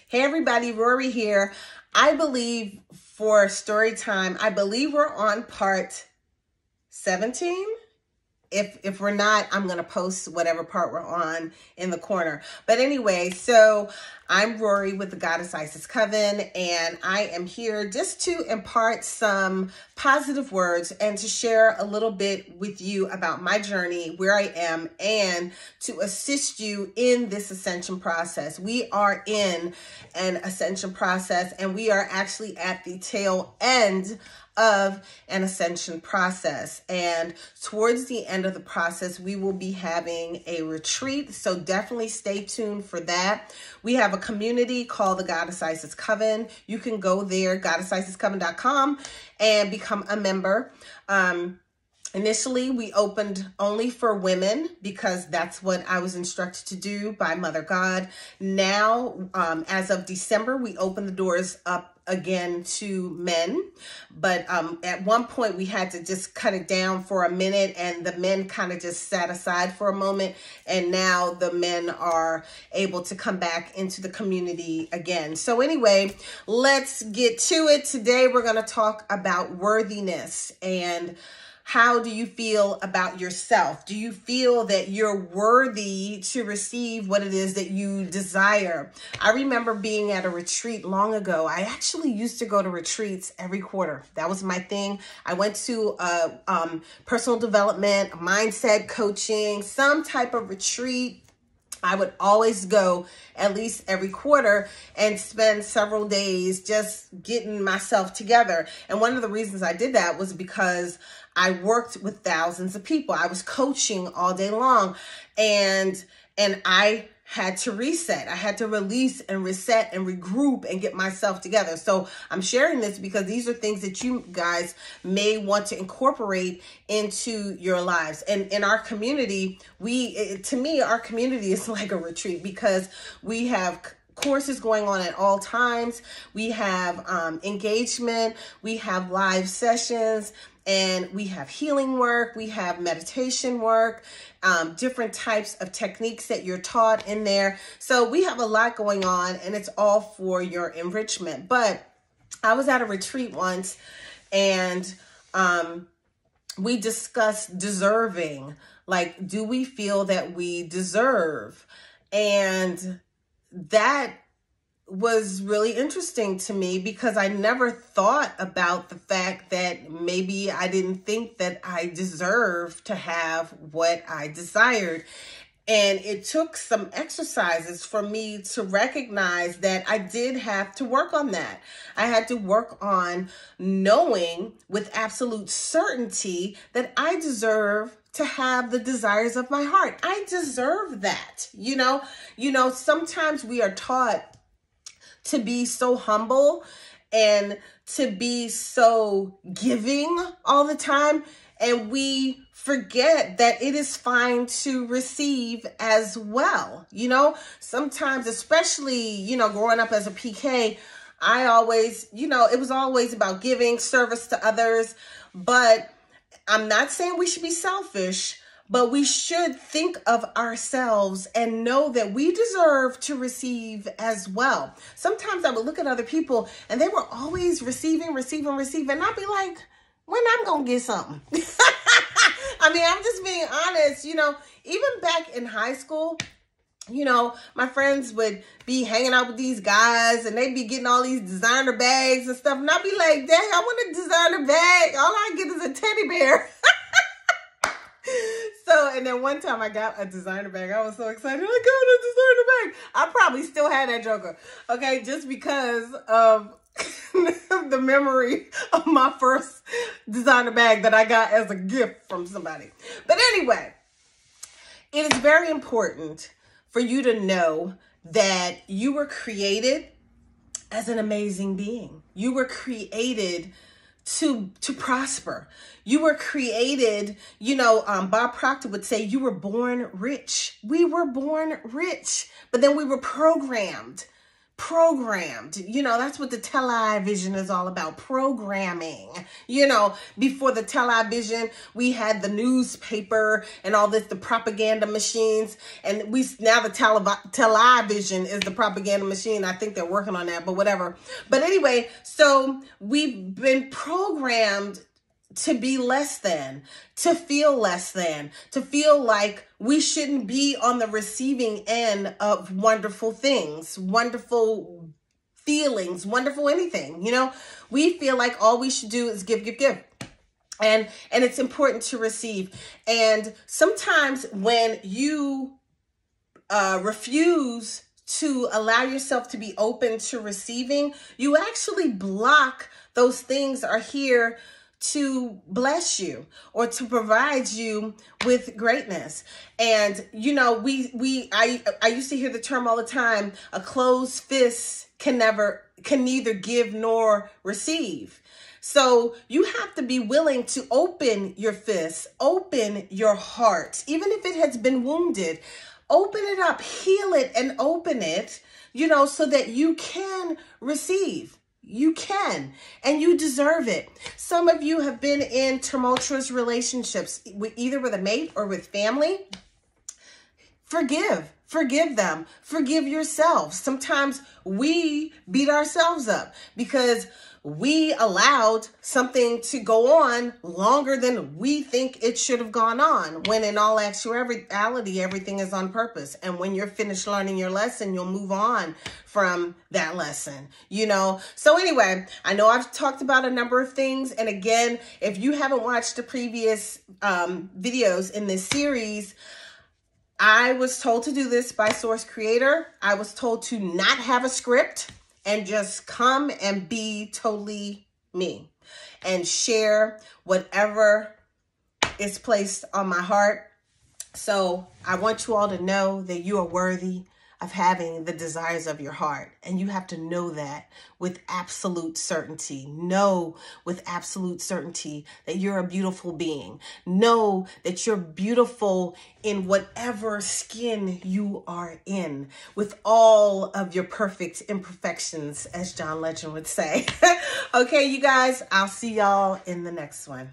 Hey everybody, Rorree here. I believe for story time, I believe we're on part 17. If we're not, I'm going to post whatever part we're on in the corner. But anyway, so I'm Rorree with the Goddess Isis Coven, and I am here just to impart some positive words and to share a little bit with you about my journey, where I am, and to assist you in this ascension process. We are in an ascension process, and we are actually at the tail end of an ascension process. And towards the end of the process, we will be having a retreat. So definitely stay tuned for that. We have a community called the Goddess Isis Coven. You can go there, goddessisiscoven.com, and become a member. Initially, we opened only for women because that's what I was instructed to do by Mother God. Now, as of December, we open the doors up again to men. But at one point, we had to just cut it down for a minute, and the men kind of just sat aside for a moment. And now the men are able to come back into the community again. So anyway, let's get to it. Today, we're going to talk about worthiness. And how do you feel about yourself? Do you feel that you're worthy to receive what it is that you desire? I remember being at a retreat long ago. I actually used to go to retreats every quarter. That was my thing. I went to personal development, mindset coaching, some type of retreat. I would always go at least every quarter and spend several days just getting myself together. And one of the reasons I did that was because I worked with thousands of people. I was coaching all day long, and I had to reset. I had to release and reset and regroup and get myself together. So I'm sharing this because these are things that you guys may want to incorporate into your lives. And in our community, to me, our community is like a retreat because we have courses going on at all times. We have engagement. We have live sessions. And we have healing work, we have meditation work, different types of techniques that you're taught in there. So we have a lot going on, and it's all for your enrichment. But I was at a retreat once, and we discussed deserving. Like, do we feel that we deserve? And that was really interesting to me because I never thought about the fact that maybe I didn't think that I deserved to have what I desired. And it took some exercises for me to recognize that I did have to work on that. I had to work on knowing with absolute certainty that I deserve to have the desires of my heart. I deserve that. You know, sometimes we are taught to be so humble and to be so giving all the time. And we forget that it is fine to receive as well. You know, sometimes, especially, growing up as a PK, I always, it was always about giving service to others. But I'm not saying we should be selfish, but we should think of ourselves and know that we deserve to receive as well. Sometimes I would look at other people and they were always receiving. And I'd be like, when I'm going to get something? I mean, I'm just being honest, even back in high school, my friends would be hanging out with these guys and they'd be getting all these designer bags and stuff. And I'd be like, dang, I want a designer bag. All I get is a teddy bear. And then one time I got a designer bag. I was so excited. I got a designer bag. I probably still had that joker. Okay. Just because of the memory of my first designer bag that I got as a gift from somebody. But anyway, it is very important for you to know that you were created as an amazing being. You were created to prosper. You were created, Bob Proctor would say you were born rich. We were born rich, but then we were programmed programmed. You know, that's what the television is all about, programming. You know, before the television, we had the newspaper and all this, the propaganda machines, and now the television is the propaganda machine. I think they're working on that, but whatever. But anyway, so we've been programmed to be less than, to feel less than, to feel like we shouldn't be on the receiving end of wonderful things, wonderful feelings, wonderful anything. You know, we feel like all we should do is give, give, give. And it's important to receive. And sometimes when you refuse to allow yourself to be open to receiving, you actually block those things that are here to bless you or to provide you with greatness. And, you know, I used to hear the term all the time, a closed fist can neither give nor receive. So you have to be willing to open your fist, open your heart, even if it has been wounded, open it up, heal it and open it, you know, so that you can receive. You can, and you deserve it. Some of you have been in tumultuous relationships, either with a mate or with family. Forgive them, forgive yourself. Sometimes we beat ourselves up because we allowed something to go on longer than we think it should have gone on, when in all actuality, everything is on purpose. And when you're finished learning your lesson, you'll move on from that lesson, you know? So anyway, I know I've talked about a number of things. And again, if you haven't watched the previous videos in this series, I was told to do this by Source Creator. I was told to not have a script and just come and be totally me and share whatever is placed on my heart. So I want you all to know that you are worthy of having the desires of your heart. And you have to know that with absolute certainty. Know with absolute certainty that you're a beautiful being. Know that you're beautiful in whatever skin you are in, with all of your perfect imperfections, as John Legend would say. Okay, you guys, I'll see y'all in the next one.